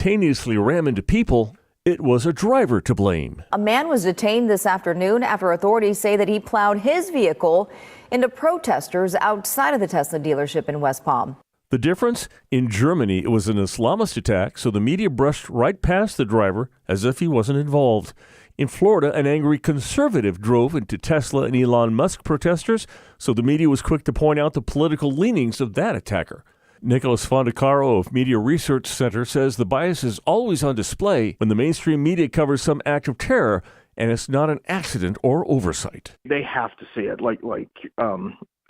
simultaneously ram into people, it was a driver to blame. A man was detained this afternoon after authorities say that he plowed his vehicle into protesters outside of the Tesla dealership in West Palm. The difference? In Germany, it was an Islamist attack, so the media brushed right past the driver as if he wasn't involved. In Florida, an angry conservative drove into Tesla and Elon Musk protesters, so the media was quick to point out the political leanings of that attacker. Nicholas Fondacaro of Media Research Center says the bias is always on display when the mainstream media covers some act of terror, and it's not an accident or oversight. They have to see it.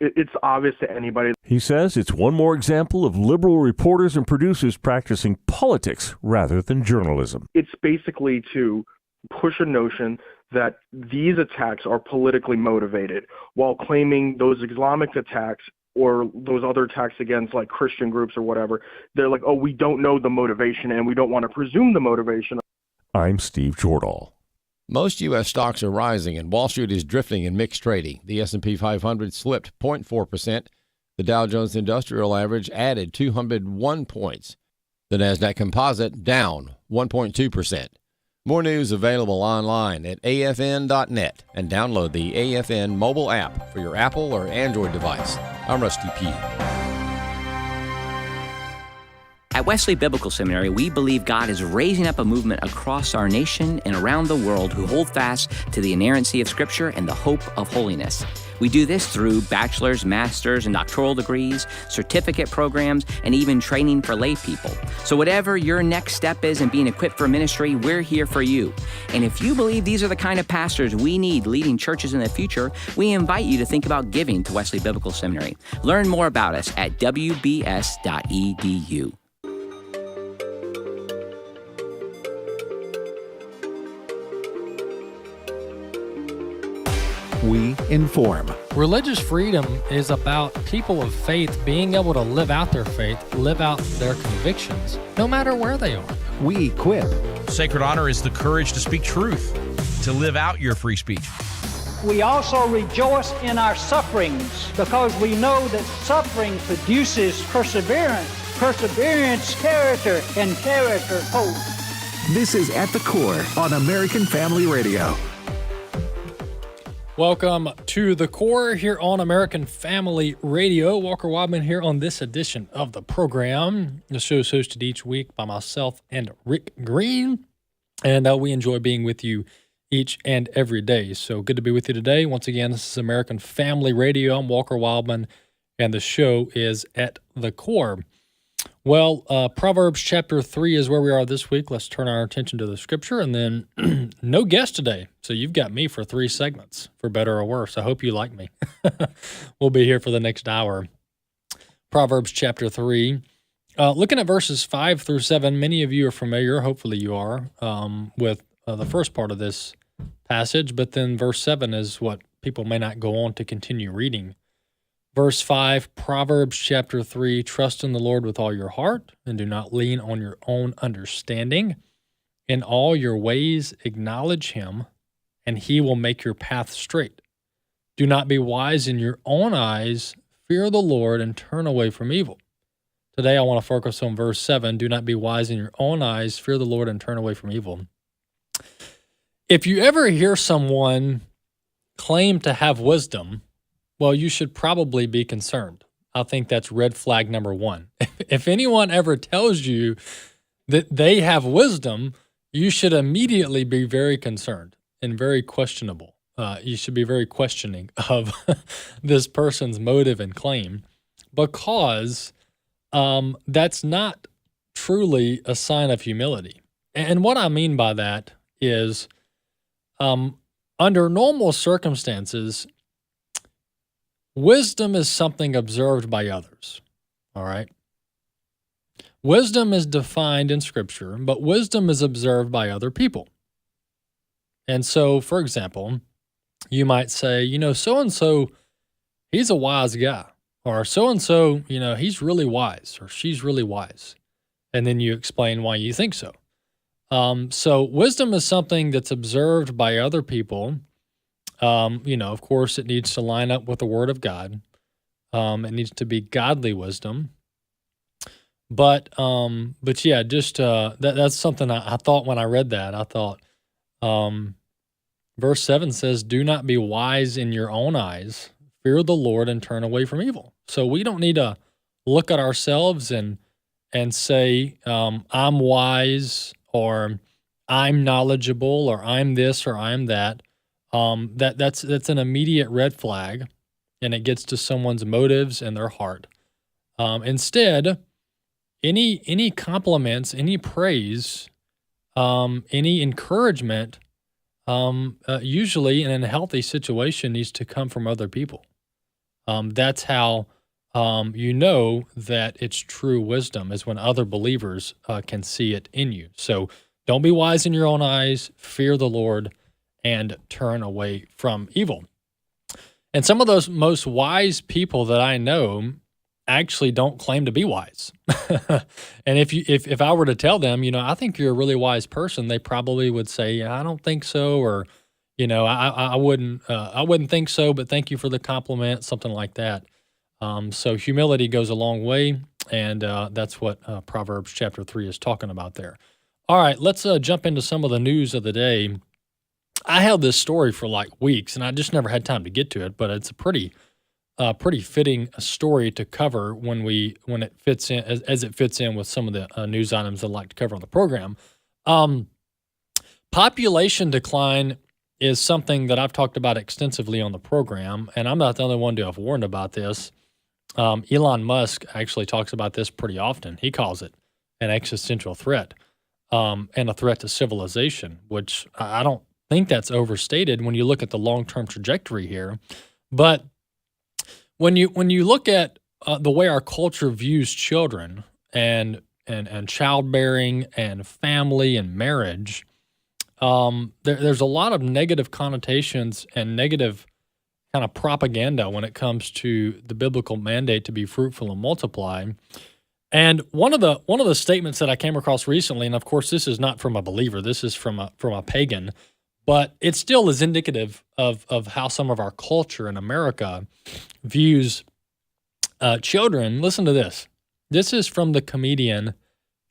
It's obvious to anybody. He says it's one more example of liberal reporters and producers practicing politics rather than journalism. It's basically to push a notion that these attacks are politically motivated while claiming those Islamic attacks or those other attacks against like Christian groups or whatever. They're like, oh, we don't know the motivation and we don't want to presume the motivation. I'm Steve Jordahl. Most U.S. stocks are rising, and Wall Street is drifting in mixed trading. The S&P 500 slipped 0.4%. The Dow Jones Industrial Average added 201 points. The Nasdaq Composite down 1.2%. More news available online at afn.net and download the AFN mobile app for your Apple or Android device. I'm Rusty Pugh. At Wesley Biblical Seminary, we believe God is raising up a movement across our nation and around the world who hold fast to the inerrancy of Scripture and the hope of holiness. We do this through bachelor's, master's, and doctoral degrees, certificate programs, and even training for lay people. So whatever your next step is in being equipped for ministry, we're here for you. And if you believe these are the kind of pastors we need leading churches in the future, we invite you to think about giving to Wesley Biblical Seminary. Learn more about us at wbs.edu. We inform. Religious freedom is about people of faith being able to live out their faith, live out their convictions, no matter where they are. We equip. Sacred honor is the courage to speak truth, to live out your free speech. We also rejoice in our sufferings because we know that suffering produces perseverance, perseverance, character, and character, hope. This is At the Core on American Family Radio. Welcome to The Core here on American Family Radio. Walker Wildmon here on this edition of the program. The show is hosted each week by myself and Rick Green, and we enjoy being with you each and every day. So good to be with you today. Once again, this is American Family Radio. I'm Walker Wildmon, and the show is At the Core. Well, Proverbs chapter 3 is where we are this week. Let's turn our attention to the scripture, and then no guest today. So you've got me for 3 segments, for better or worse. I hope you like me. We'll be here for the next hour. Proverbs chapter 3. Looking at verses 5 through 7, many of you are familiar, hopefully you are, with the first part of this passage, but then verse 7 is what people may not go on to continue reading. Verse 5, Proverbs chapter 3, trust in the Lord with all your heart and do not lean on your own understanding. In all your ways acknowledge him, and he will make your path straight. Do not be wise in your own eyes, fear the Lord, and turn away from evil. Today I want to focus on verse 7, do not be wise in your own eyes, fear the Lord, and turn away from evil. If you ever hear someone claim to have wisdom, well, you should probably be concerned. I think that's red flag number 1. If anyone ever tells you that they have wisdom, you should immediately be very concerned and very questionable. You should be very questioning of this person's motive and claim, because that's not truly a sign of humility. And what I mean by that is, under normal circumstances, wisdom is something observed by others, all right? Wisdom is defined in Scripture, but wisdom is observed by other people. And so, for example, you might say, so-and-so, he's a wise guy. Or so-and-so, he's really wise, or she's really wise. And then you explain why you think so. So wisdom is something that's observed by other people. Of course, it needs to line up with the Word of God. It needs to be godly wisdom. But yeah, just that's something I thought when I read that. I thought, verse 7 says, "Do not be wise in your own eyes. Fear the Lord and turn away from evil." So we don't need to look at ourselves and say, I'm wise, or I'm knowledgeable, or I'm this, or I'm that. That's an immediate red flag, and it gets to someone's motives and their heart. Instead, any compliments, any praise, any encouragement, usually in a healthy situation, needs to come from other people. That's how you know that it's true wisdom, is when other believers can see it in you. So don't be wise in your own eyes, fear the Lord, and turn away from evil. And some of those most wise people that I know actually don't claim to be wise. And if I were to tell them, I think you're a really wise person, they probably would say, I don't think so, or I wouldn't think so, but thank you for the compliment, something like that. So humility goes a long way, and that's what Proverbs chapter 3 is talking about there. All right, let's jump into some of the news of the day. I held this story for like weeks, and I just never had time to get to it, but it's a pretty fitting story to cover when it fits in, as it fits in with some of the news items I'd like to cover on the program. Population decline is something that I've talked about extensively on the program, and I'm not the only one to have warned about this. Elon Musk actually talks about this pretty often. He calls it an existential threat, and a threat to civilization, which I don't think that's overstated when you look at the long-term trajectory here. But when you look at the way our culture views children and childbearing and family and marriage, there's a lot of negative connotations and negative kind of propaganda when it comes to the biblical mandate to be fruitful and multiply. And one of the statements that I came across recently, and of course this is not from a believer, this is from a pagan, but it still is indicative of how some of our culture in America views children. Listen to this. This is from the comedian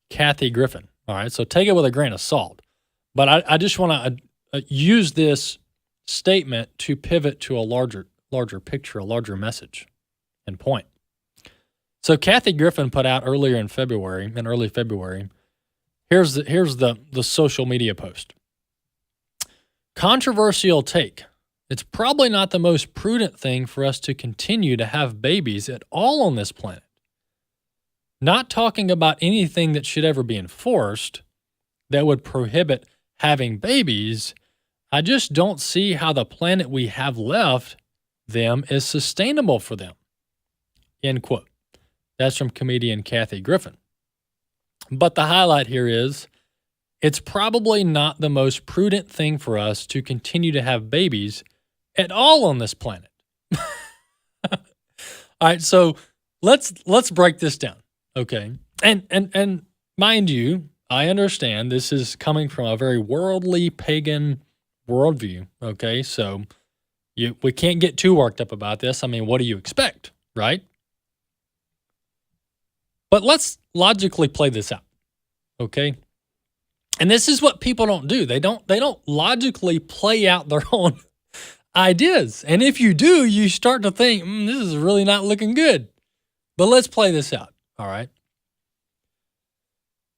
Kathy Griffin. All right, so take it with a grain of salt. But I just want to use this statement to pivot to a larger picture, a larger message and point. So Kathy Griffin put out in early February, here's the social media post. Controversial take. It's probably not the most prudent thing for us to continue to have babies at all on this planet. Not talking about anything that should ever be enforced that would prohibit having babies. I just don't see how the planet we have left them is sustainable for them. End quote. That's from comedian Kathy Griffin. But the highlight here is, it's probably not the most prudent thing for us to continue to have babies at all on this planet. All right, so let's break this down, okay? And mind you, I understand this is coming from a very worldly, pagan worldview, okay? So we can't get too worked up about this. I mean, what do you expect, right? But let's logically play this out, okay? And this is what people don't do. They don't logically play out their own ideas. And if you do, you start to think, this is really not looking good. But let's play this out, all right?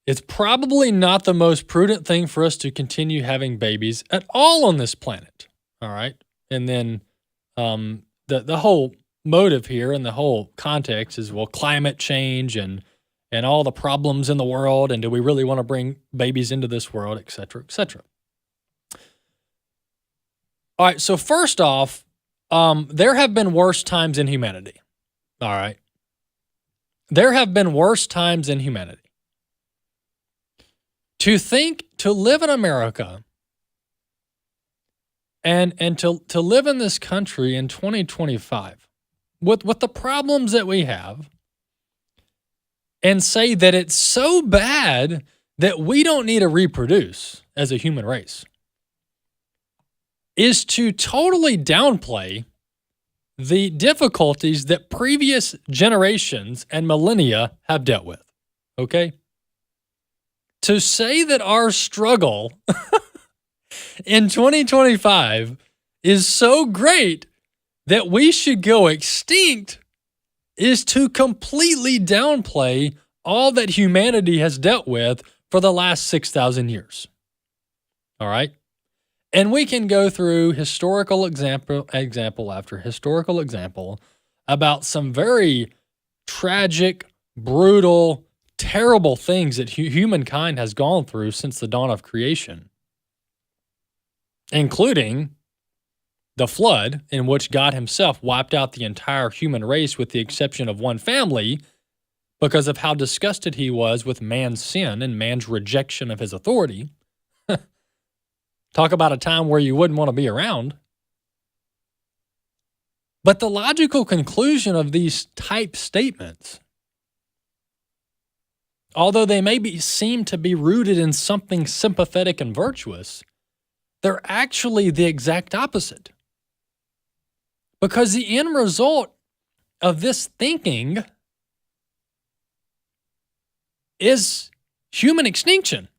It's probably not the most prudent thing for us to continue having babies at all on this planet, all right? And then the whole motive here and the whole context is, well, climate change and all the problems in the world, and do we really want to bring babies into this world, et cetera, et cetera. All right, so first off, there have been worse times in humanity, all right? There have been worse times in humanity. To live in America and to live in this country in 2025 with the problems that we have, and say that it's so bad that we don't need to reproduce as a human race, is to totally downplay the difficulties that previous generations and millennia have dealt with. okay? To say that our struggle in 2025 is so great that we should go extinct is to completely downplay all that humanity has dealt with for the last 6,000 years. All right? And we can go through historical example after historical example about some very tragic, brutal, terrible things that humankind has gone through since the dawn of creation, including the flood, in which God himself wiped out the entire human race with the exception of one family because of how disgusted he was with man's sin and man's rejection of his authority. Talk about a time where you wouldn't want to be around. But the logical conclusion of these type statements, although they seem to be rooted in something sympathetic and virtuous, they're actually the exact opposite. Because the end result of this thinking is human extinction.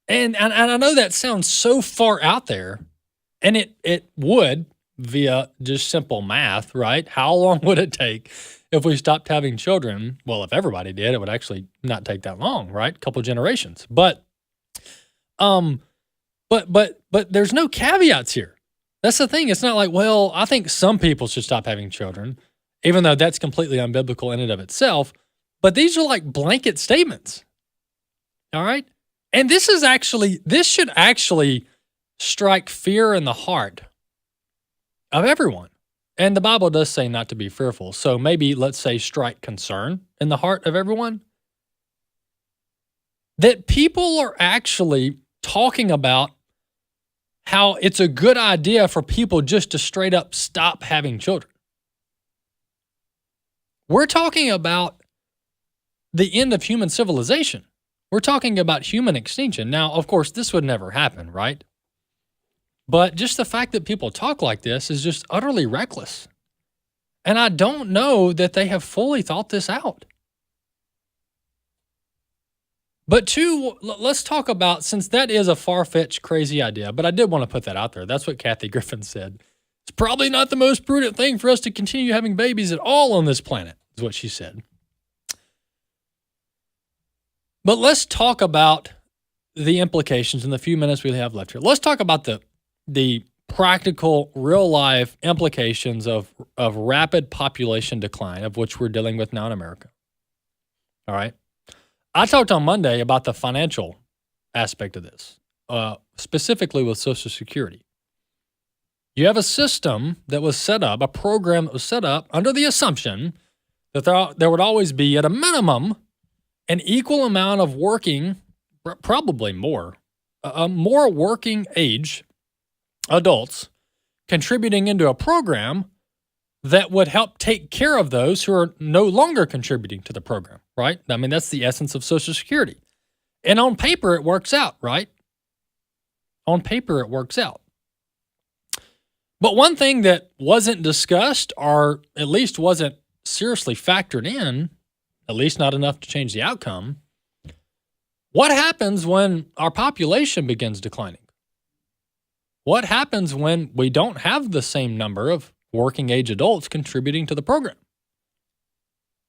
And I know that sounds so far out there, and it would via just simple math, right? How long would it take if we stopped having children? Well, if everybody did, it would actually not take that long, right? A couple generations. But there's no caveats here. That's the thing. It's not like, well, I think some people should stop having children, even though that's completely unbiblical in and of itself. But these are like blanket statements. All right? And this should actually strike fear in the heart of everyone. And the Bible does say not to be fearful. So maybe let's say strike concern in the heart of everyone. That people are actually talking about how it's a good idea for people just to straight up stop having children. We're talking about the end of human civilization. We're talking about human extinction. Now, of course, this would never happen, right? But just the fact that people talk like this is just utterly reckless. And I don't know that they have fully thought this out. But two, let's talk about, since that is a far-fetched, crazy idea, but I did want to put that out there. That's what Kathy Griffin said. It's probably not the most prudent thing for us to continue having babies at all on this planet, is what she said. But let's talk about the implications in the few minutes we have left here. Let's talk about the practical, real-life implications of rapid population decline, of which we're dealing with now in America. All right? I talked on Monday about the financial aspect of this, specifically with Social Security. You have a system that was set up, a program that was set up under the assumption that there would always be, at a minimum, an equal amount of working, probably more working age adults contributing into a program that would help take care of those who are no longer contributing to the program, right? I mean, that's the essence of Social Security. And on paper, it works out, right? On paper, it works out. But one thing that wasn't discussed, or at least wasn't seriously factored in, at least not enough to change the outcome, what happens when our population begins declining? What happens when we don't have the same number of working age adults contributing to the program?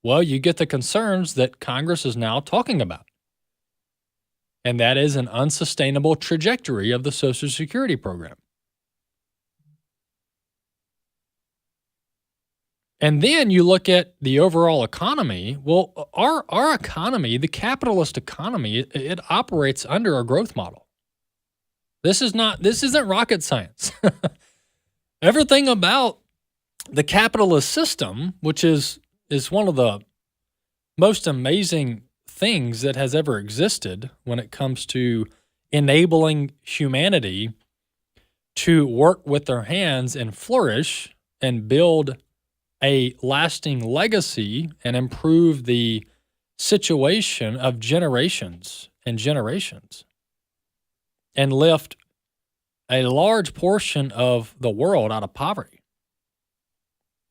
Well, you get the concerns that Congress is now talking about. And that is an unsustainable trajectory of the Social Security program. And then you look at the overall economy. Well, our economy, the capitalist economy, it operates under a growth model. This isn't rocket science. Everything about the capitalist system, which is one of the most amazing things that has ever existed when it comes to enabling humanity to work with their hands and flourish and build a lasting legacy and improve the situation of generations and generations, and lift a large portion of the world out of poverty.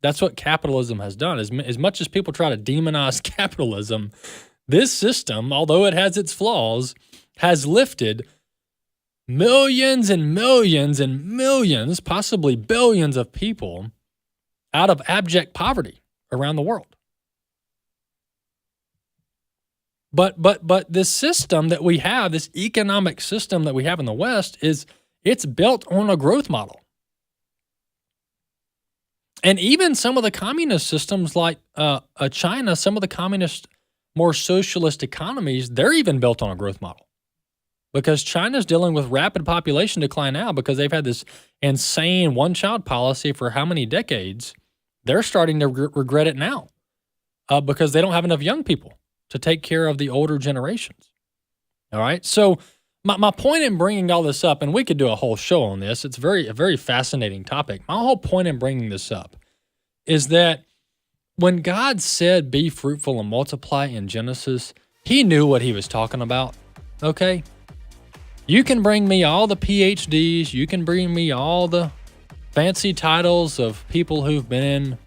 That's what capitalism has done. As much as people try to demonize capitalism, this system, although it has its flaws, has lifted millions and millions and millions, possibly billions of people out of abject poverty around the world. But this system that we have, this economic system that we have in the West, it's built on a growth model. And even some of the communist systems like China, some of the communist, more socialist economies, they're even built on a growth model. Because China's dealing with rapid population decline now because they've had this insane one-child policy for how many decades. They're starting to regret it now because they don't have enough young people to take care of the older generations. All right? So my point in bringing all this up, and we could do a whole show on this, it's a very fascinating topic. My whole point in bringing this up is that when God said, be fruitful and multiply in Genesis, he knew what he was talking about, okay? You can bring me all the PhDs, you can bring me all the fancy titles of people who've been in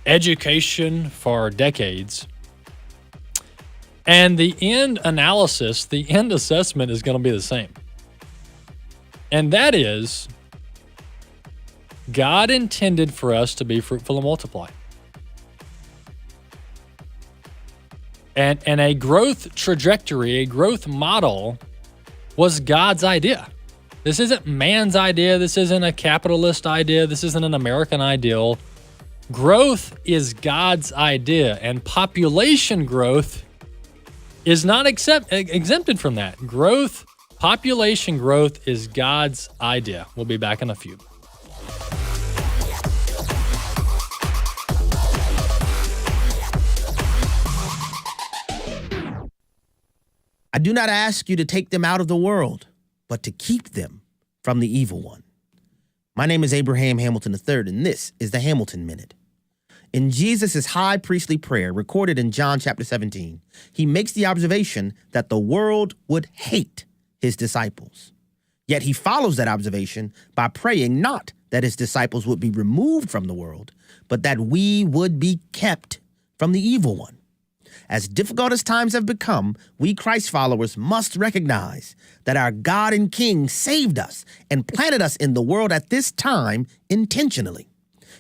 education for decades, and the end analysis, the end assessment is going to be the same. And that is, God intended for us to be fruitful and multiply. And a growth trajectory, a growth model was God's idea. This isn't man's idea. This isn't a capitalist idea. This isn't an American ideal. Growth is God's idea, and population growth is not exempted from that. Population growth is God's idea. We'll be back in a few. I do not ask you to take them out of the world, but to keep them from the evil one. My name is Abraham Hamilton III, and this is the Hamilton Minute. In Jesus' high priestly prayer recorded in John chapter 17, he makes the observation that the world would hate his disciples. Yet he follows that observation by praying not that his disciples would be removed from the world, but that we would be kept from the evil one. As difficult as times have become, we Christ followers must recognize that our God and King saved us and planted us in the world at this time intentionally.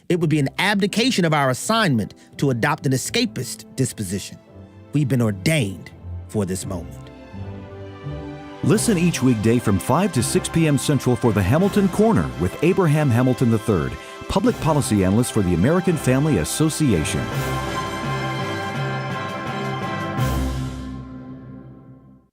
It would be an abdication of our assignment to adopt an escapist disposition. We've been ordained for this moment. Listen each weekday from 5 to 6 p.m. Central for the Hamilton Corner with Abraham Hamilton III, public policy analyst for the American Family Association.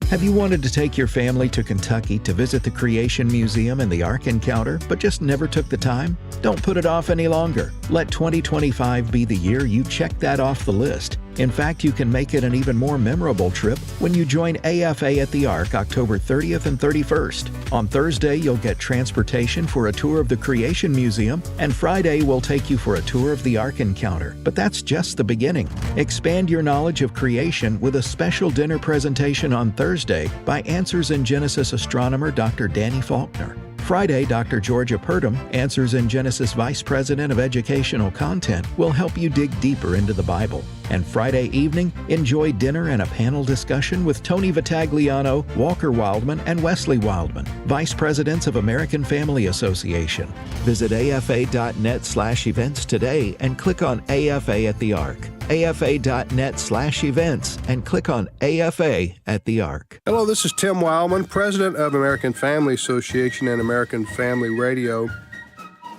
Have you wanted to take your family to Kentucky to visit the Creation Museum and the Ark Encounter, but just never took the time? Don't put it off any longer. Let 2025 be the year you check that off the list. In fact, you can make it an even more memorable trip when you join AFA at the Ark October 30th and 31st. On Thursday, you'll get transportation for a tour of the Creation Museum, and Friday will take you for a tour of the Ark Encounter. But that's just the beginning. Expand your knowledge of creation with a special dinner presentation on Thursday by Answers in Genesis astronomer Dr. Danny Faulkner. Friday, Dr. Georgia Purdom, Answers in Genesis Vice President of Educational Content, will help you dig deeper into the Bible. And Friday evening, enjoy dinner and a panel discussion with Tony Vitagliano, Walker Wildmon, and Wesley Wildmon, Vice Presidents of American Family Association. Visit afa.net/events today and click on AFA at the Ark. afa.net/events and click on AFA at the Ark. Hello, this is Tim Wildman, President of American Family Association and American Family Radio.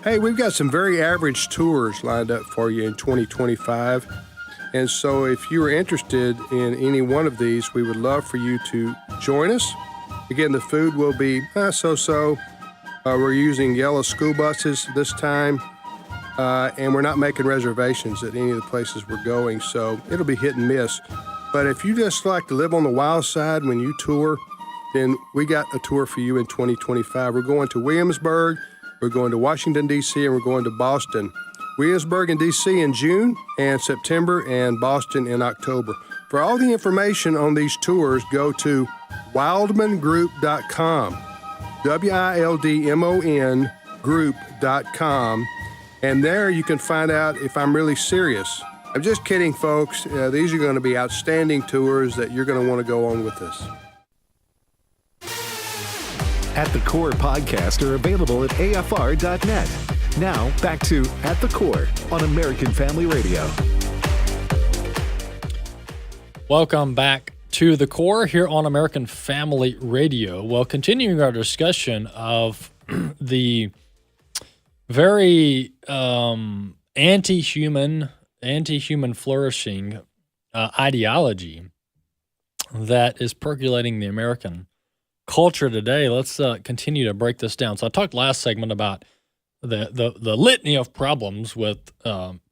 Hey, we've got some very average tours lined up for you in 2025. And so if you're interested in any one of these, we would love for you to join us. Again, the food will be so-so. We're using yellow school buses this time. And we're not making reservations at any of the places we're going, so it'll be hit and miss. But if you just like to live on the wild side when you tour, then we got a tour for you in 2025. We're going to Williamsburg, we're going to Washington, D.C., and we're going to Boston. Williamsburg and D.C. in June and September, and Boston in October. For all the information on these tours, go to wildmongroup.com, WILDMON group.com. And there you can find out if I'm really serious. I'm just kidding, folks. These are going to be outstanding tours that you're going to want to go on with us. At the Core podcasts are available at afr.net. Now, back to At the Core on American Family Radio. Welcome back to The Core here on American Family Radio. Well, continuing our discussion of the very anti-human flourishing ideology that is percolating the American culture today, let's continue to break this down. So I talked last segment about the litany of problems with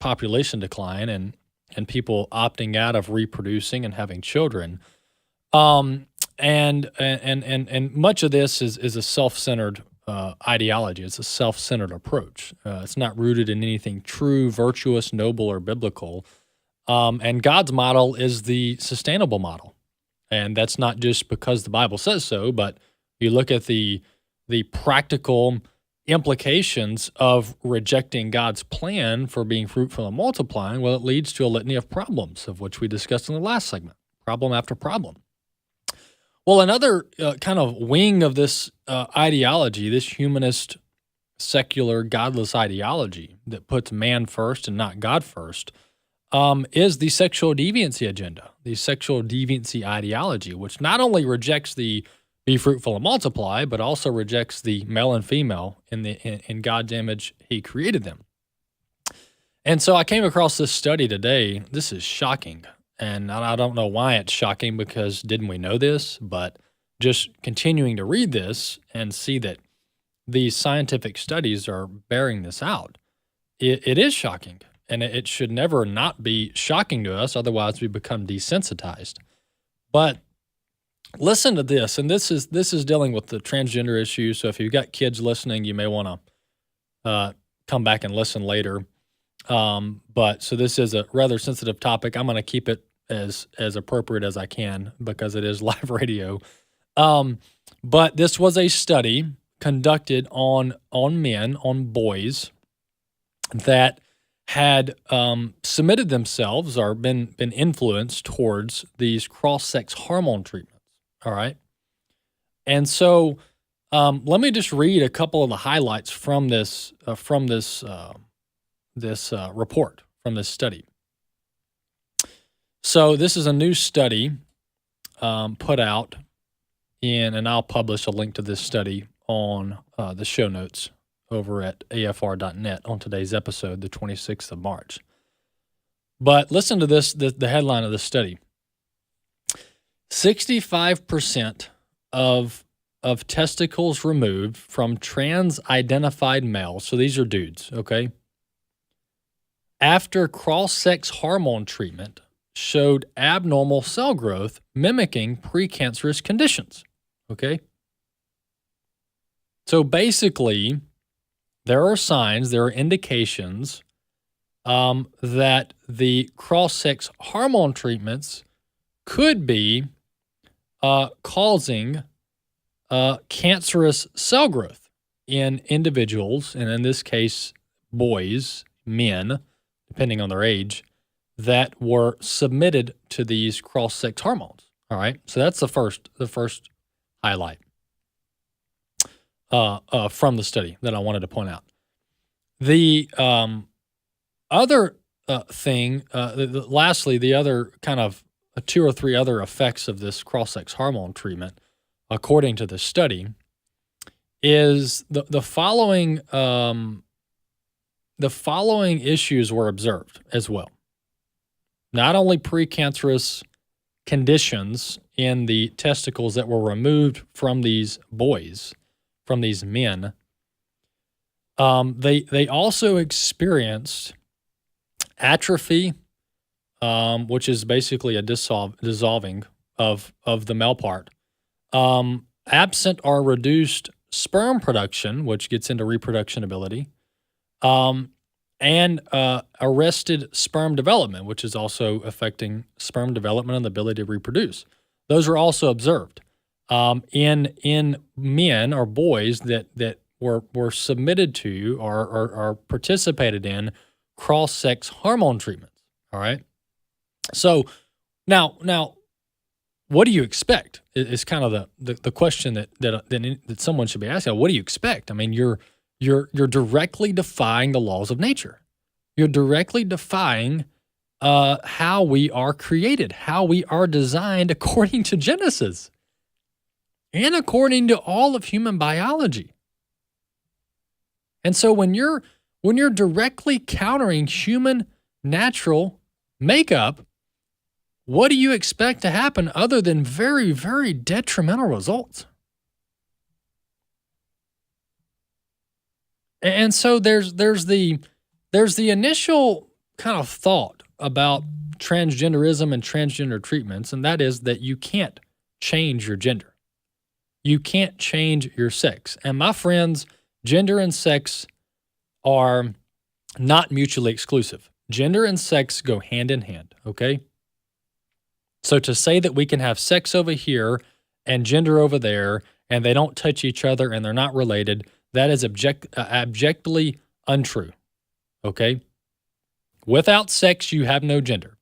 population decline and people opting out of reproducing and having children, and much of this is a self-centered ideology. It's a self-centered approach. It's not rooted in anything true, virtuous, noble, or biblical. And God's model is the sustainable model. And that's not just because the Bible says so, but you look at the practical implications of rejecting God's plan for being fruitful and multiplying. Well, it leads to a litany of problems, of which we discussed in the last segment, problem after problem. Well, another kind of wing of this ideology, this humanist, secular, godless ideology that puts man first and not God first, is the sexual deviancy agenda, the sexual deviancy ideology, which not only rejects the be fruitful and multiply, but also rejects the male and female in God's image He created them. And so I came across this study today. This is shocking, and I don't know why it's shocking, because didn't we know this? But just continuing to read this and see that these scientific studies are bearing this out, it is shocking. And it should never not be shocking to us, otherwise we become desensitized. But listen to this, and this is dealing with the transgender issue, so if you've got kids listening, you may want to come back and listen later. But so this is a rather sensitive topic. I'm going to keep it as appropriate as I can because it is live radio. But this was a study conducted on men, on boys, that had submitted themselves or been influenced towards these cross-sex hormone treatments, all right? And so let me just read a couple of the highlights from this report, from this study. So this is a new study put out and I'll publish a link to this study on the show notes over at afr.net on today's episode, the 26th of March. But listen to this, the headline of the study. 65% of testicles removed from trans-identified males, so these are dudes, okay, after cross-sex hormone treatment showed abnormal cell growth mimicking precancerous conditions, okay? So basically, there are signs, there are indications that the cross-sex hormone treatments could be causing cancerous cell growth in individuals, and in this case, boys, men, depending on their age, that were submitted to these cross-sex hormones. All right, so that's the first highlight from the study that I wanted to point out. The other thing, lastly, the other kind of 2 or 3 other effects of this cross-sex hormone treatment, according to the study, is the following issues were observed as well. Not only precancerous conditions in the testicles that were removed from these boys, from these men, they also experienced atrophy, which is basically a dissolving of the male part, absent or reduced sperm production, which gets into reproduction ability, and arrested sperm development, which is also affecting sperm development and the ability to reproduce. Those are also observed in men or boys that were submitted to or participated in cross-sex hormone treatments. All right. So now, what do you expect? Is kind of the question that someone should be asking. What do you expect? I mean, you're directly defying the laws of nature. You're directly defying how we are created, how we are designed according to Genesis, and according to all of human biology. And so when you're directly countering human natural makeup, what do you expect to happen other than very, very detrimental results? And so there's the initial kind of thought about transgenderism and transgender treatments, and that is that you can't change your gender. You can't change your sex. And my friends, gender and sex are not mutually exclusive. Gender and sex go hand in hand, okay? So to say that we can have sex over here and gender over there, and they don't touch each other and they're not related, that is abjectly untrue, okay? Without sex, you have no gender,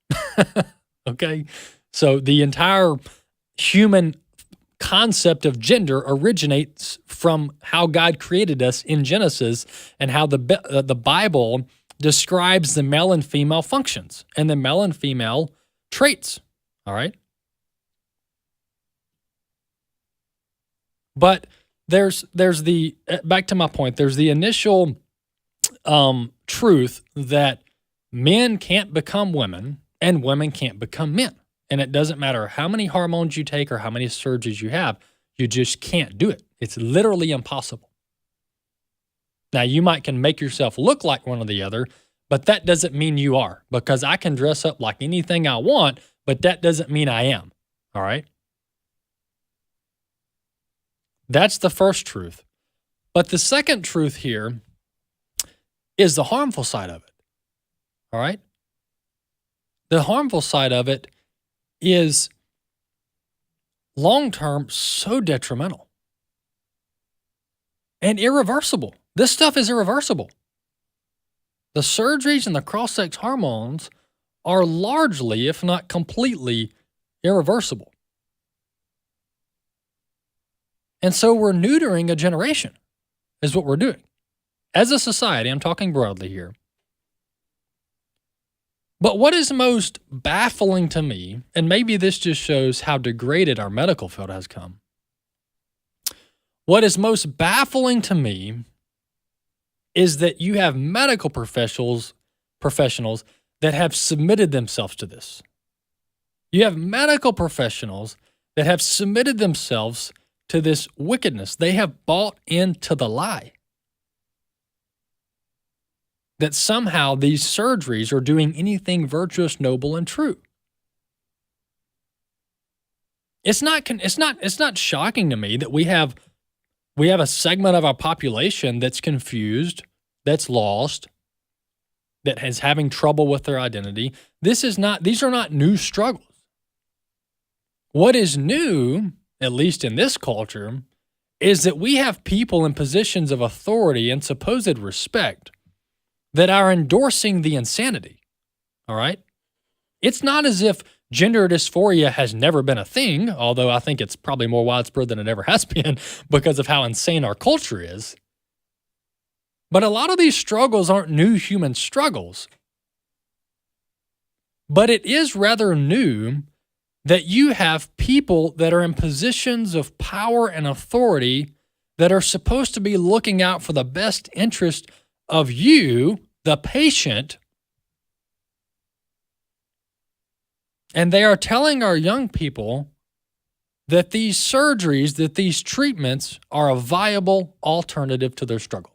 okay? So the entire human concept of gender originates from how God created us in Genesis and how the Bible describes the male and female functions and the male and female traits. All right. But there's the, back to my point, there's the initial truth that men can't become women and women can't become men. And it doesn't matter how many hormones you take or how many surgeries you have, you just can't do it. It's literally impossible. Now, you can make yourself look like one or the other, but that doesn't mean you are, because I can dress up like anything I want, but that doesn't mean I am, all right? That's the first truth. But the second truth here is the harmful side of it, all right? The harmful side of it is long-term so detrimental and irreversible. This stuff is irreversible. The surgeries and the cross-sex hormones are largely, if not completely, irreversible. And so we're neutering a generation, is what we're doing. As a society, I'm talking broadly here. But what is most baffling to me, and maybe this just shows how degraded our medical field has come, what is most baffling to me is that you have medical professionals that have submitted themselves to this. You have medical professionals that have submitted themselves to this wickedness. They have bought into the lie that somehow these surgeries are doing anything virtuous, noble, and true. It's not shocking to me that we have a segment of our population that's confused, that's lost, that is having trouble with their identity. These are not new struggles. What is new, at least in this culture, is that we have people in positions of authority and supposed respect that are endorsing the insanity, all right? It's not as if gender dysphoria has never been a thing, although I think it's probably more widespread than it ever has been because of how insane our culture is. But a lot of these struggles aren't new human struggles. But it is rather new that you have people that are in positions of power and authority that are supposed to be looking out for the best interest of you, the patient, and they are telling our young people that these surgeries, that these treatments are a viable alternative to their struggle.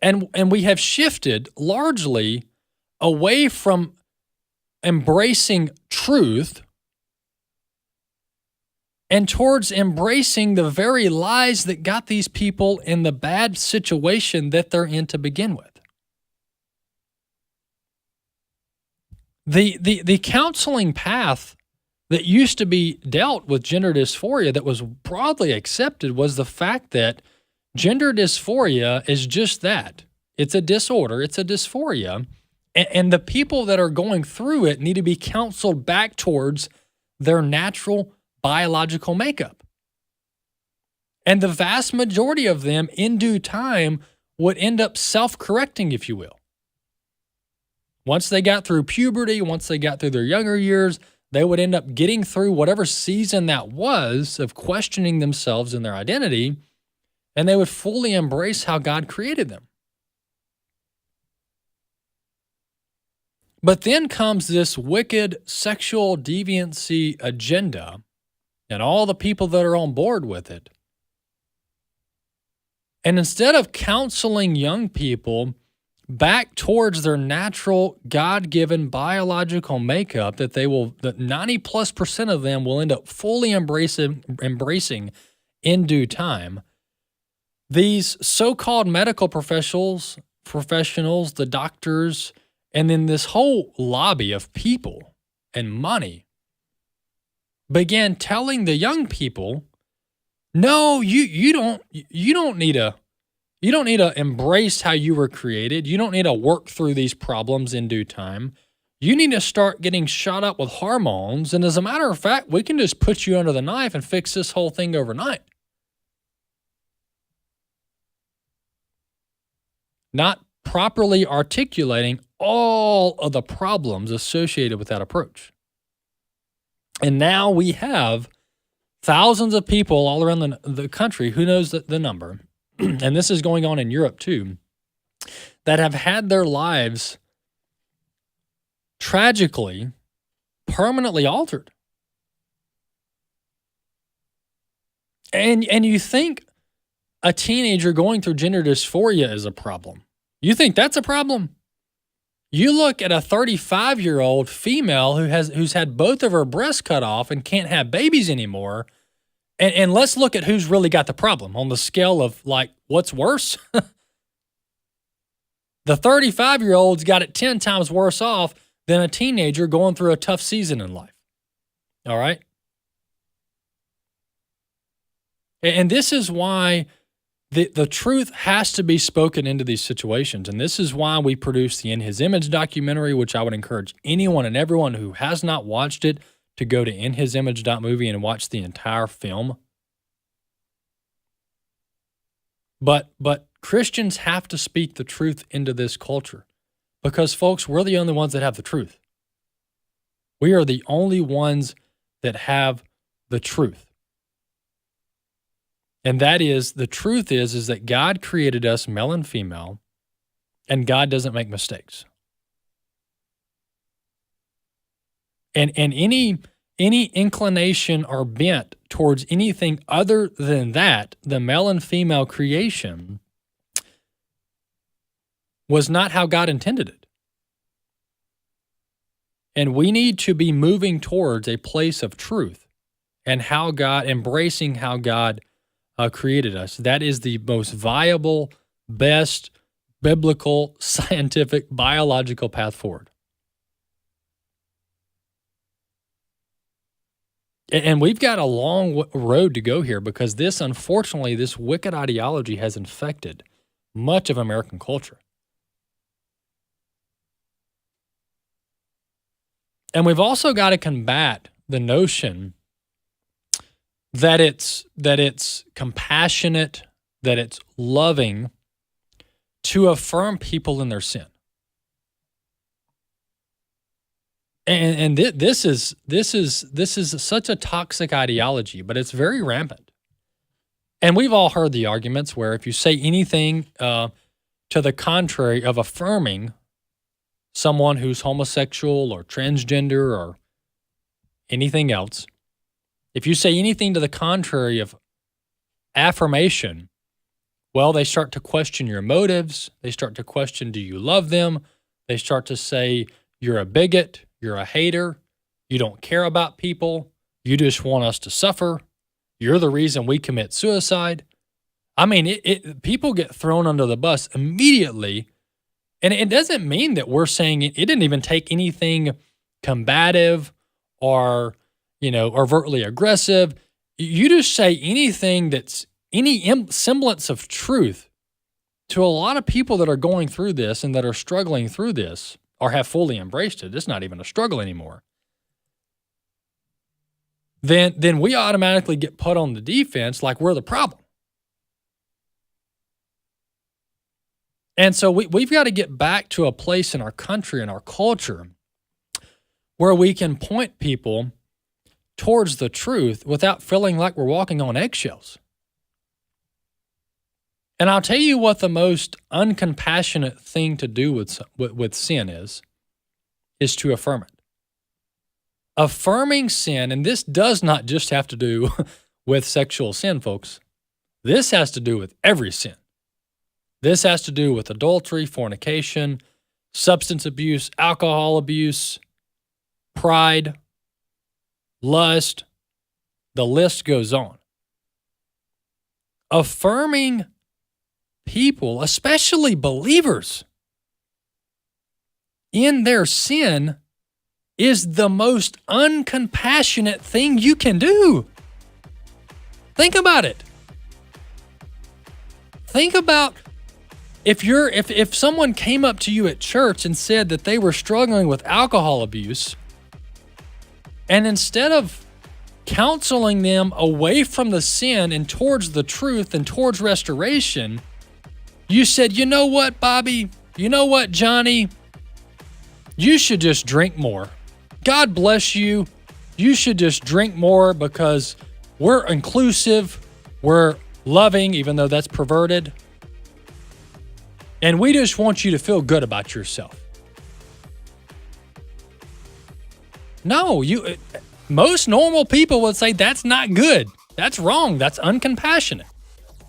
And we have shifted largely away from embracing truth and towards embracing the very lies that got these people in the bad situation that they're in to begin with. The counseling path that used to be dealt with gender dysphoria that was broadly accepted was the fact that gender dysphoria is just that. It's a disorder. It's a dysphoria. And the people that are going through it need to be counseled back towards their natural biological makeup. And the vast majority of them, in due time, would end up self-correcting, if you will. Once they got through puberty, once they got through their younger years, they would end up getting through whatever season that was of questioning themselves and their identity, and they would fully embrace how God created them. But then comes this wicked sexual deviancy agenda and all the people that are on board with it. And instead of counseling young people back towards their natural, God-given biological makeup that 90+% of them will end up fully embracing in due time, these so-called medical professionals, the doctors, and then this whole lobby of people and money began telling the young people, no, you don't need to embrace how you were created. You don't need to work through these problems in due time. You need to start getting shot up with hormones. And as a matter of fact, we can just put you under the knife and fix this whole thing overnight. Not properly articulating all of the problems associated with that approach. And now we have thousands of people all around the country, who knows the number, and this is going on in Europe too, that have had their lives tragically, permanently altered. And you think a teenager going through gender dysphoria is a problem. You think that's a problem? You look at a 35-year-old female who's had both of her breasts cut off and can't have babies anymore, and let's look at who's really got the problem on the scale of, like, what's worse? The 35-year-old's got it 10 times worse off than a teenager going through a tough season in life. All right? And this is why the truth has to be spoken into these situations. And this is why we produce the In His Image documentary, which I would encourage anyone and everyone who has not watched it to go to inhisimage.movie and watch the entire film. But Christians have to speak the truth into this culture because, folks, we're the only ones that have the truth. We are the only ones that have the truth. And that is, the truth is that God created us male and female, and God doesn't make mistakes. And any inclination or bent towards anything other than that, the male and female creation, was not how God intended it. And we need to be moving towards a place of truth and embracing how God created us. That is the most viable, best, biblical, scientific, biological path forward. And we've got a long road to go here because unfortunately, this wicked ideology has infected much of American culture. And we've also got to combat the notion that it's compassionate, that it's loving to affirm people in their sin. And this is such a toxic ideology, but it's very rampant. And we've all heard the arguments where if you say anything to the contrary of affirming someone who's homosexual or transgender or anything else, if you say anything to the contrary of affirmation, well, they start to question your motives. They start to question, do you love them? They start to say, you're a bigot, you're a hater, you don't care about people, you just want us to suffer, you're the reason we commit suicide. I mean, people get thrown under the bus immediately, and it doesn't mean that we're saying it didn't even take anything combative or overtly aggressive. You just say anything that's any semblance of truth to a lot of people that are going through this and that are struggling through this or have fully embraced it. It's not even a struggle anymore. Then we automatically get put on the defense like we're the problem. And so we've got to get back to a place in our country and our culture where we can point people towards the truth without feeling like we're walking on eggshells. And I'll tell you what the most uncompassionate thing to do with sin is to affirm it. Affirming sin, and this does not just have to do with sexual sin, folks. This has to do with every sin. This has to do with adultery, fornication, substance abuse, alcohol abuse, pride, lust. The list goes on. Affirming people, especially believers, in their sin is the most uncompassionate thing you can do. Think about it. Think about if someone came up to you at church and said that they were struggling with alcohol abuse, and instead of counseling them away from the sin and towards the truth and towards restoration, you said, you know what, Bobby? You know what, Johnny? You should just drink more. God bless you. You should just drink more because we're inclusive, we're loving, even though that's perverted. And we just want you to feel good about yourself. No, most normal people would say that's not good. That's wrong. That's uncompassionate.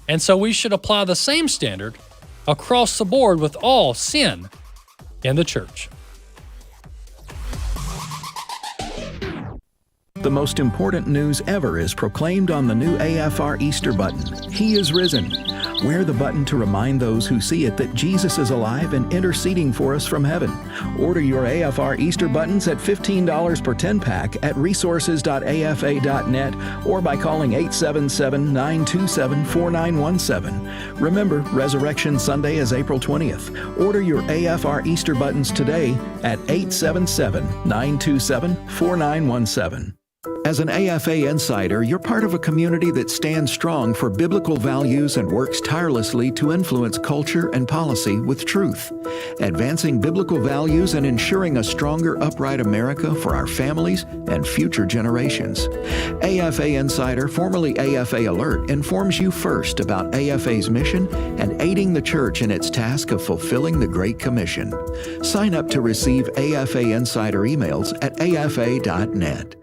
And so we should apply the same standard across the board with all sin in the church. The most important news ever is proclaimed on the new AFR Easter button. He is risen. Wear the button to remind those who see it that Jesus is alive and interceding for us from heaven. Order your AFR Easter buttons at $15 per 10-pack at resources.afa.net or by calling 877-927-4917. Remember, Resurrection Sunday is April 20th. Order your AFR Easter buttons today at 877-927-4917. As an AFA insider, you're part of a community that stands strong for biblical values and works tirelessly to influence culture and policy with truth, advancing biblical values and ensuring a stronger, upright America for our families and future generations. AFA Insider, formerly AFA Alert, informs you first about AFA's mission and aiding the church in its task of fulfilling the Great Commission. Sign up to receive AFA Insider emails at afa.net.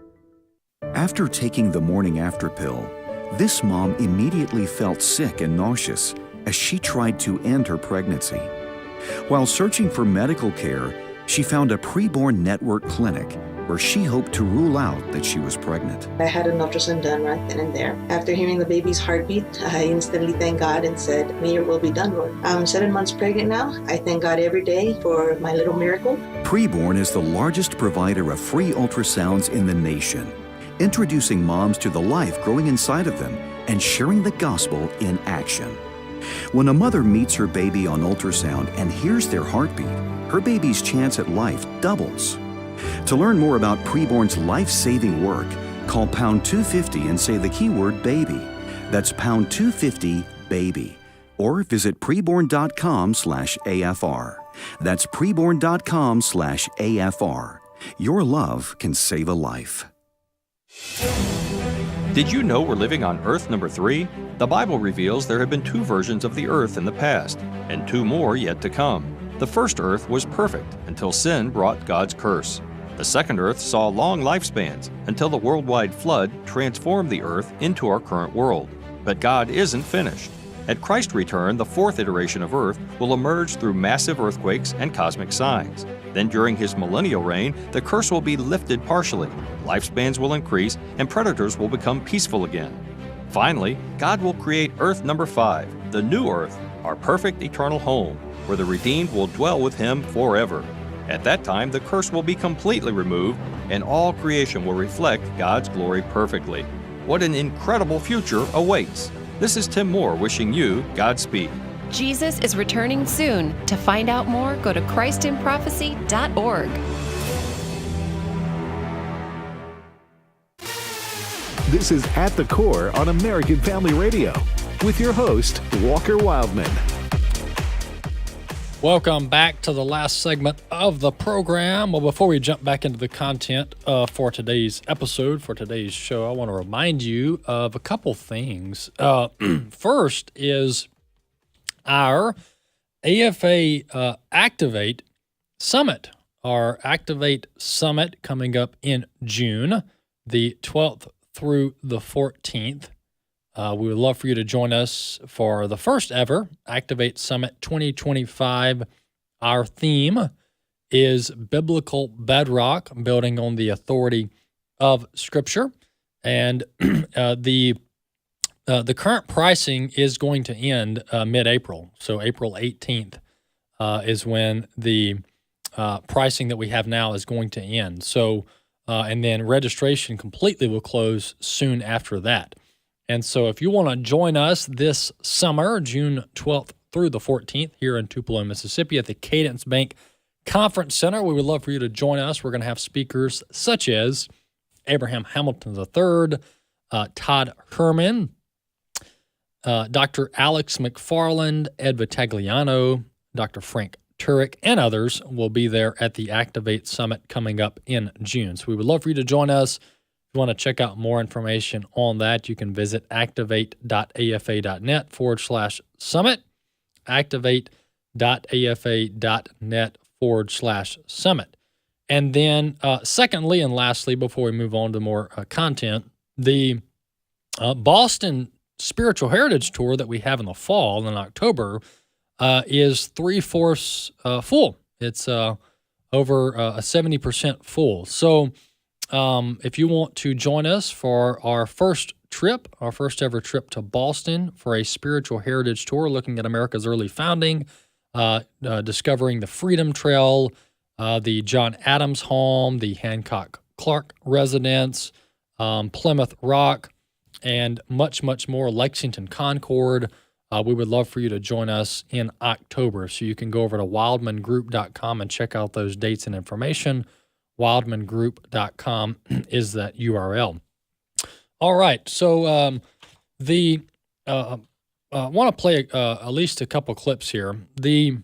After taking the morning after pill, this mom immediately felt sick and nauseous as she tried to end her pregnancy. While searching for medical care, she found a preborn network clinic where she hoped to rule out that she was pregnant. I had an ultrasound done right then and there. After hearing the baby's heartbeat, I instantly thanked God and said, may your will be done, Lord. I'm 7 months pregnant now. I thank God every day for my little miracle. Preborn is the largest provider of free ultrasounds in the nation, introducing moms to the life growing inside of them and sharing the gospel in action. When a mother meets her baby on ultrasound and hears their heartbeat, her baby's chance at life doubles. To learn more about Preborn's life-saving work, call pound 250 and say the keyword baby. That's pound 250 baby. Or visit preborn.com/AFR. That's preborn.com/AFR. Your love can save a life. Did you know we're living on Earth number 3? The Bible reveals there have been 2 versions of the Earth in the past, and 2 more yet to come. The first Earth was perfect until sin brought God's curse. The second Earth saw long lifespans until the worldwide flood transformed the Earth into our current world. But God isn't finished. At Christ's return, the 4th iteration of Earth will emerge through massive earthquakes and cosmic signs. Then during his millennial reign, the curse will be lifted partially, lifespans will increase, and predators will become peaceful again. Finally, God will create Earth number 5, the new Earth, our perfect eternal home, where the redeemed will dwell with him forever. At that time, the curse will be completely removed, and all creation will reflect God's glory perfectly. What an incredible future awaits. This is Tim Moore wishing you Godspeed. Jesus is returning soon. To find out more, go to christinprophecy.org. This is At the Core on American Family Radio with your host, Walker Wildmon. Welcome back to the last segment of the program. Well, before we jump back into the content for today's episode, for today's show, I want to remind you of a couple things. First is our AFA Activate Summit. Our Activate Summit coming up in June, the 12th through the 14th. We would love for you to join us for the first ever Activate Summit 2025. Our theme is Biblical Bedrock, building on the authority of Scripture. And the current pricing is going to end mid-April. So April 18th is when the pricing that we have now is going to end. So and then registration completely will close soon after that. And so if you want to join us this summer, June 12th through the 14th, here in Tupelo, Mississippi at the Cadence Bank Conference Center, we would love for you to join us. We're going to have speakers such as Abraham Hamilton III, Todd Herman, Dr. Alex McFarland, Ed Vitagliano, Dr. Frank Turek, and others will be there at the Activate Summit coming up in June. So we would love for you to join us. If you want to check out more information on that, you can visit activate.afa.net/summit, activate.afa.net/summit. And then secondly and lastly, before we move on to more content, the Boston Spiritual Heritage Tour that we have in the fall in October is 3/4 full. It's over a 70% full. So if you want to join us for our first ever trip to Boston for a spiritual heritage tour, looking at America's early founding, discovering the Freedom Trail, the John Adams home, the Hancock Clark residence, Plymouth Rock, and much, much more, Lexington Concord, we would love for you to join us in October. So you can go over to wildmangroup.com and check out those dates and information. Wildmangroup.com is that URL. All right. So I want to play at least a couple clips here. The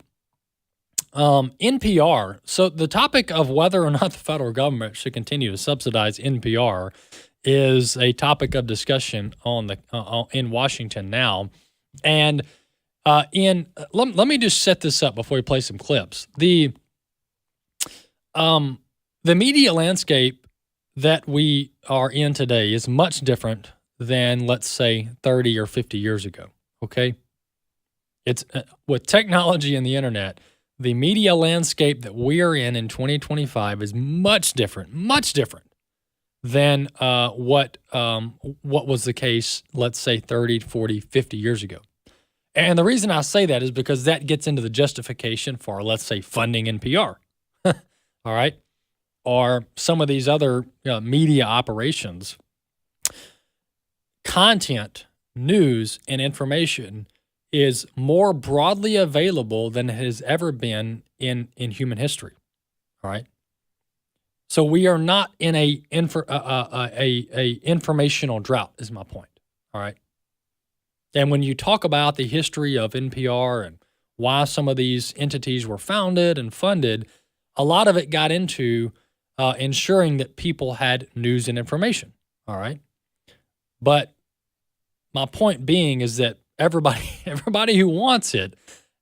NPR. So the topic of whether or not the federal government should continue to subsidize NPR is a topic of discussion in Washington now. And let me just set this up before we play some clips. The media landscape that we are in today is much different than, let's say, 30 or 50 years ago. Okay, it's with technology and the internet, the media landscape that we are in 2025 is much different than what was the case, let's say, 30, 40, 50 years ago. And the reason I say that is because that gets into the justification for, let's say, funding NPR, all right, or some of these other media operations. Content, news, and information is more broadly available than it has ever been in human history, all right? So we are not in a informational drought, is my point, all right? And when you talk about the history of NPR and why some of these entities were founded and funded, a lot of it got into ensuring that people had news and information, all right? But my point being is that everybody who wants it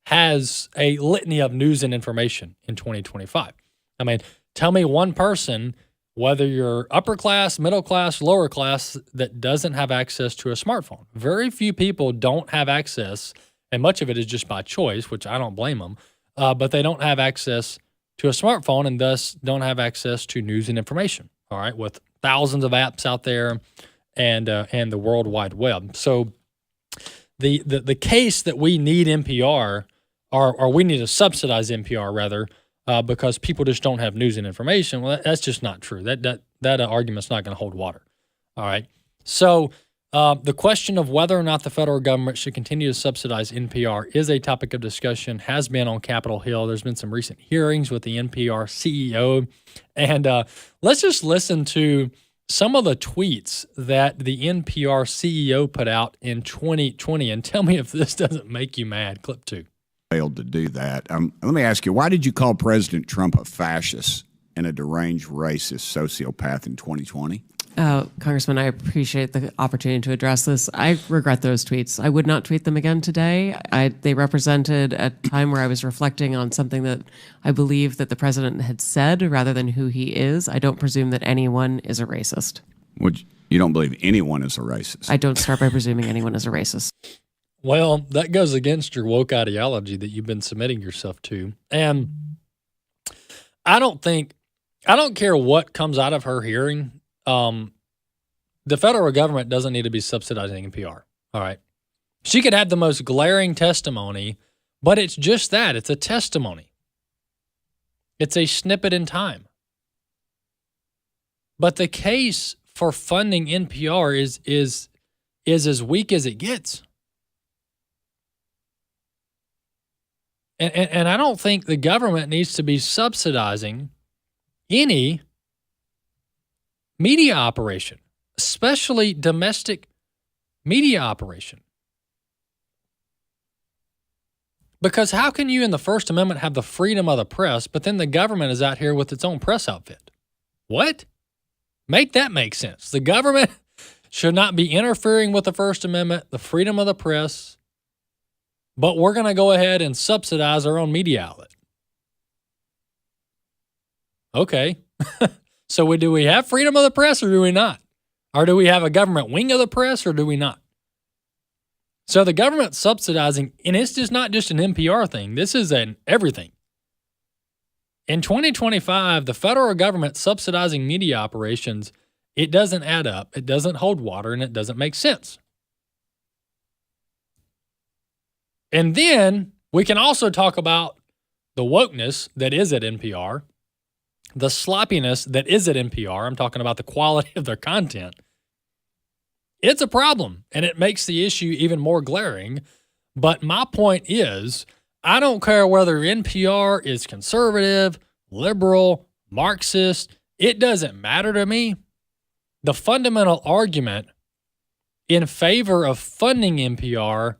has a litany of news and information in 2025. I mean, tell me one person, whether you're upper class, middle class, lower class, that doesn't have access to a smartphone. Very few people don't have access, and much of it is just by choice, which I don't blame them, but they don't have access to a smartphone and thus don't have access to news and information, all right, with thousands of apps out there and the World Wide Web. So the case that we need NPR, or we need to subsidize NPR rather, because people just don't have news and information. Well, that's just not true. That argument's not going to hold water. All right. So the question of whether or not the federal government should continue to subsidize NPR is a topic of discussion, has been on Capitol Hill. There's been some recent hearings with the NPR CEO. And let's just listen to some of the tweets that the NPR CEO put out in 2020 and tell me if this doesn't make you mad. Clip 2. Failed to do that. Let me ask you, why did you call President Trump a fascist and a deranged racist sociopath in 2020? Congressman, I appreciate the opportunity to address this. I regret those tweets. I would not tweet them again today. They represented a time where I was reflecting on something that I believe that the president had said rather than who he is. I don't presume that anyone is a racist. You don't believe anyone is a racist? I don't start by presuming anyone is a racist. Well, that goes against your woke ideology that you've been submitting yourself to. And I don't care what comes out of her hearing. The federal government doesn't need to be subsidizing NPR. All right. She could have the most glaring testimony, but it's just that. It's a testimony. It's a snippet in time. But the case for funding NPR is as weak as it gets. And I don't think the government needs to be subsidizing any media operation, especially domestic media operation. Because how can you in the First Amendment have the freedom of the press, but then the government is out here with its own press outfit? What? Make that make sense. The government should not be interfering with the First Amendment, the freedom of the press, but we're going to go ahead and subsidize our own media outlet. Okay. So do we have freedom of the press or do we not? Or do we have a government wing of the press or do we not? So the government subsidizing, and it's just not just an NPR thing. This is an everything. In 2025, the federal government subsidizing media operations, it doesn't add up, it doesn't hold water, and it doesn't make sense. And then we can also talk about the wokeness that is at NPR, the sloppiness that is at NPR. I'm talking about the quality of their content. It's a problem, and it makes the issue even more glaring. But my point is, I don't care whether NPR is conservative, liberal, Marxist. It doesn't matter to me. The fundamental argument in favor of funding NPR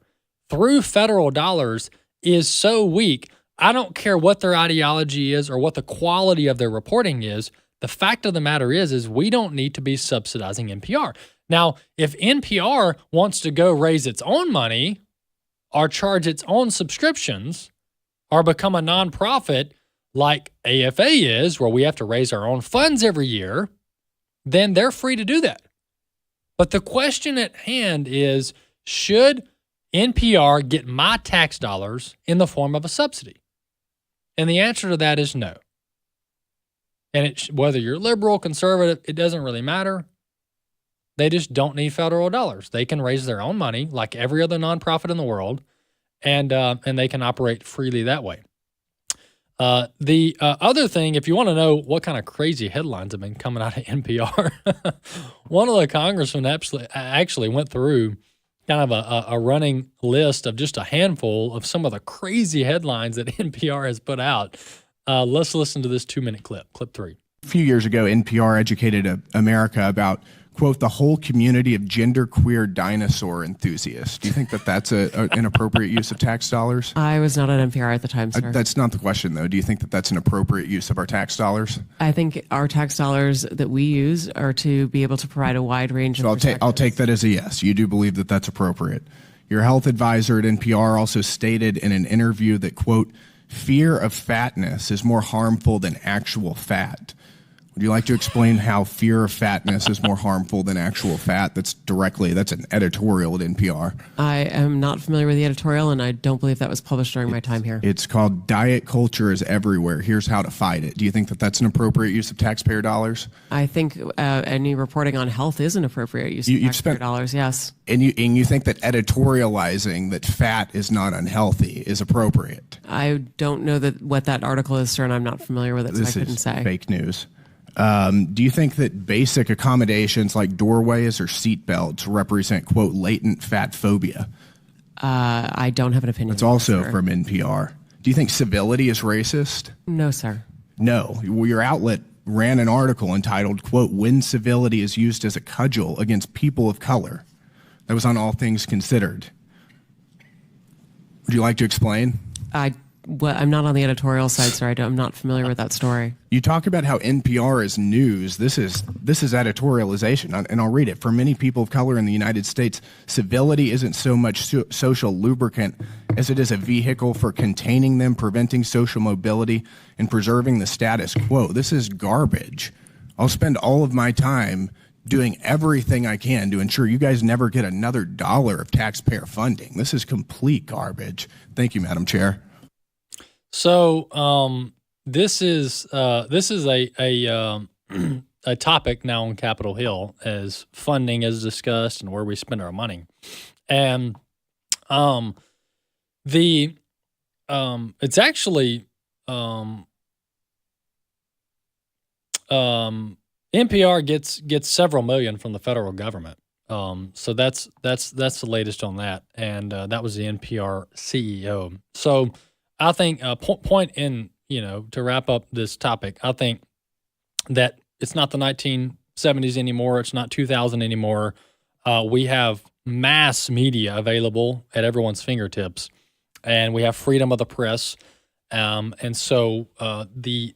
through federal dollars is so weak. I don't care what their ideology is or what the quality of their reporting is. The fact of the matter is we don't need to be subsidizing NPR. Now, if NPR wants to go raise its own money or charge its own subscriptions or become a nonprofit like AFA is, where we have to raise our own funds every year, then they're free to do that. But the question at hand is, should NPR get my tax dollars in the form of a subsidy? And the answer to that is no. And whether you're liberal, conservative, it doesn't really matter. They just don't need federal dollars. They can raise their own money like every other nonprofit in the world, and they can operate freely that way. The other thing, if you want to know what kind of crazy headlines have been coming out of NPR, one of the congressmen actually went through kind of a running list of just a handful of some of the crazy headlines that NPR has put out. Let's listen to this 2-minute clip, clip 3. A few years ago, NPR educated America about, quote, the whole community of genderqueer dinosaur enthusiasts. Do you think that that's an appropriate use of tax dollars? I was not at NPR at the time, sir. That's not the question, though. Do you think that that's an appropriate use of our tax dollars? I think our tax dollars that we use are to be able to provide a wide range of perspectives. I'll take that as a yes. You do believe that that's appropriate. Your health advisor at NPR also stated in an interview that, quote, fear of fatness is more harmful than actual fat. Would you like to explain how fear of fatness is more harmful than actual fat? That's an editorial at NPR. I am not familiar with the editorial, and I don't believe that was published during my time here. It's called Diet Culture is Everywhere. Here's how to fight it. Do you think that that's an appropriate use of taxpayer dollars? I think any reporting on health is an appropriate use of taxpayer dollars, yes. And you think that editorializing that fat is not unhealthy is appropriate? I don't know what that article is, sir, and I'm not familiar with it, so I couldn't say. Fake news. Do you think that basic accommodations like doorways or seat belts represent, quote, latent fat phobia? I don't have an opinion. It's also from NPR. Do you think civility is racist? No, sir. No. Well, your outlet ran an article entitled, quote, When Civility is Used as a Cudgel Against People of Color. That was on All Things Considered. Would you like to explain? I'm not on the editorial side, sir. I'm not familiar with that story. You talk about how NPR is news. This is editorialization, and I'll read it. For many people of color in the United States, civility isn't so much social lubricant as it is a vehicle for containing them, preventing social mobility, and preserving the status quo. This is garbage. I'll spend all of my time doing everything I can to ensure you guys never get another dollar of taxpayer funding. This is complete garbage. Thank you, Madam Chair. So this is a topic now on Capitol Hill as funding is discussed and where we spend our money, and it's actually NPR gets several million from the federal government. So that's the latest on that, and that was the NPR CEO. So I think point in, to wrap up this topic, I think that it's not the 1970s anymore. It's not 2000 anymore. We have mass media available at everyone's fingertips, and we have freedom of the press. And so the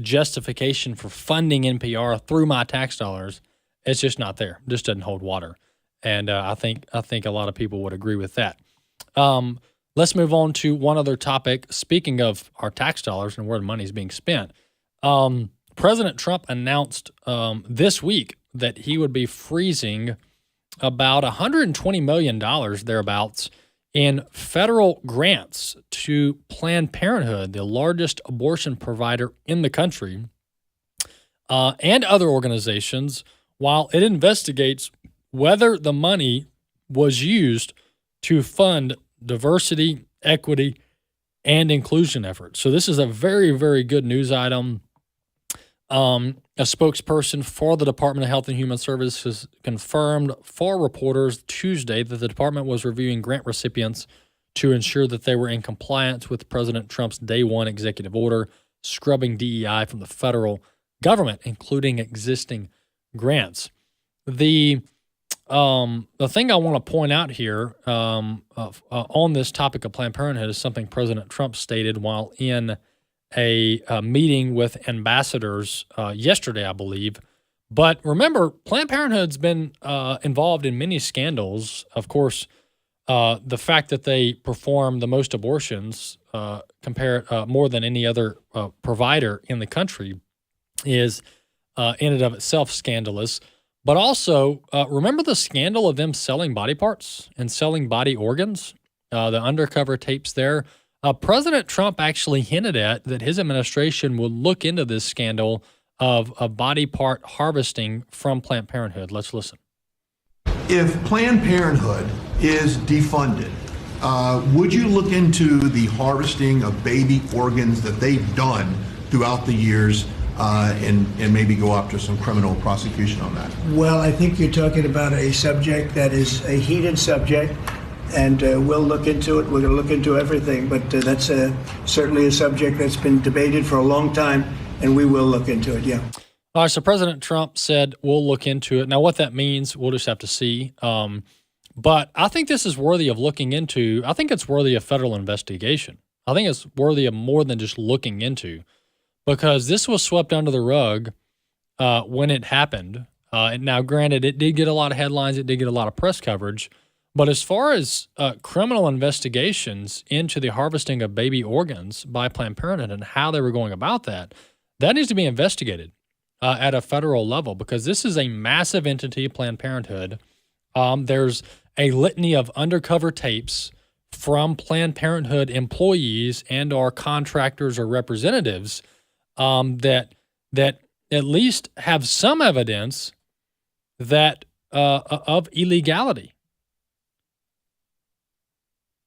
justification for funding NPR through my tax dollars, it's just not there. It just doesn't hold water. And I think a lot of people would agree with that. Let's move on to one other topic. Speaking of our tax dollars and where the money is being spent, President Trump announced this week that he would be freezing about $120 million thereabouts in federal grants to Planned Parenthood, the largest abortion provider in the country, and other organizations, while it investigates whether the money was used to fund diversity, equity, and inclusion efforts. So this is a very, very good news item. A spokesperson for the Department of Health and Human Services confirmed for reporters Tuesday that the department was reviewing grant recipients to ensure that they were in compliance with President Trump's Day 1 executive order, scrubbing DEI from the federal government, including existing grants. The thing I want to point out here on this topic of Planned Parenthood is something President Trump stated while in a meeting with ambassadors yesterday, I believe. But remember, Planned Parenthood's been involved in many scandals. Of course, the fact that they perform the most abortions more than any other provider in the country is in and of itself scandalous. But also, remember the scandal of them selling body parts and selling body organs? The undercover tapes there. President Trump actually hinted at that his administration will look into this scandal of body part harvesting from Planned Parenthood. Let's listen. If Planned Parenthood is defunded, would you look into the harvesting of baby organs that they've done throughout the years and maybe go after some criminal prosecution on that? Well, I think you're talking about a subject that is a heated subject, and we'll look into it. We're going to look into everything, but that's certainly a subject that's been debated for a long time, and we will look into it, yeah. All right, so President Trump said we'll look into it. Now, what that means, we'll just have to see. But I think this is worthy of looking into. I think it's worthy of federal investigation. I think it's worthy of more than just looking into, because this was swept under the rug when it happened. And now, granted, it did get a lot of headlines. It did get a lot of press coverage. But as far as criminal investigations into the harvesting of baby organs by Planned Parenthood and how they were going about that, that needs to be investigated. at a federal level, because this is a massive entity, Planned Parenthood. There's a litany of undercover tapes from Planned Parenthood employees and or contractors or representatives that at least have some evidence that of illegality.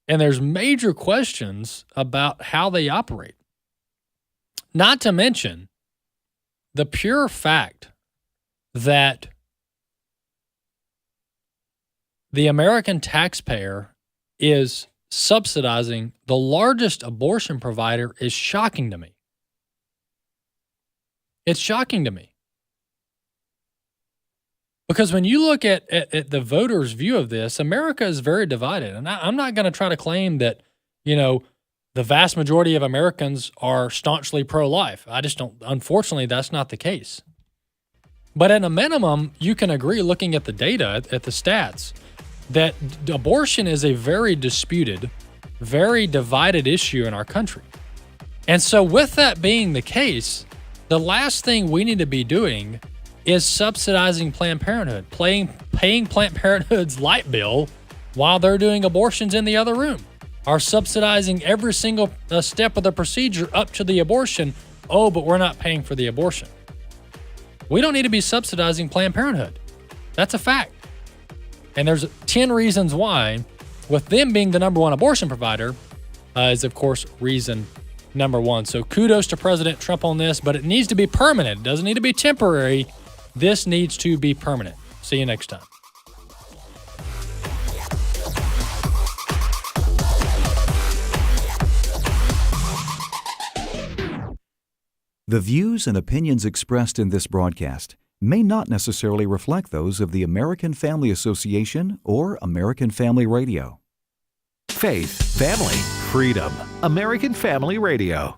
And there's major questions about how they operate. Not to mention the pure fact that the American taxpayer is subsidizing the largest abortion provider is shocking to me. It's shocking to me. Because when you look at the voters' view of this, America is very divided. And I'm not going to try to claim that, the vast majority of Americans are staunchly pro-life. I just don't, unfortunately, that's not the case. But at a minimum, you can agree, looking at the data, at the stats, that abortion is a very disputed, very divided issue in our country. And so with that being the case, the last thing we need to be doing is subsidizing Planned Parenthood, paying Planned Parenthood's light bill while they're doing abortions in the other room, or subsidizing every single step of the procedure up to the abortion. Oh, but we're not paying for the abortion. We don't need to be subsidizing Planned Parenthood. That's a fact. And there's 10 reasons why, with them being the number one abortion provider, is of course reason number one. So kudos to President Trump on this, but it needs to be permanent. It doesn't need to be temporary. This needs to be permanent. See you next time. The views and opinions expressed in this broadcast may not necessarily reflect those of the American Family Association or American Family Radio. Faith, family, freedom. American Family Radio.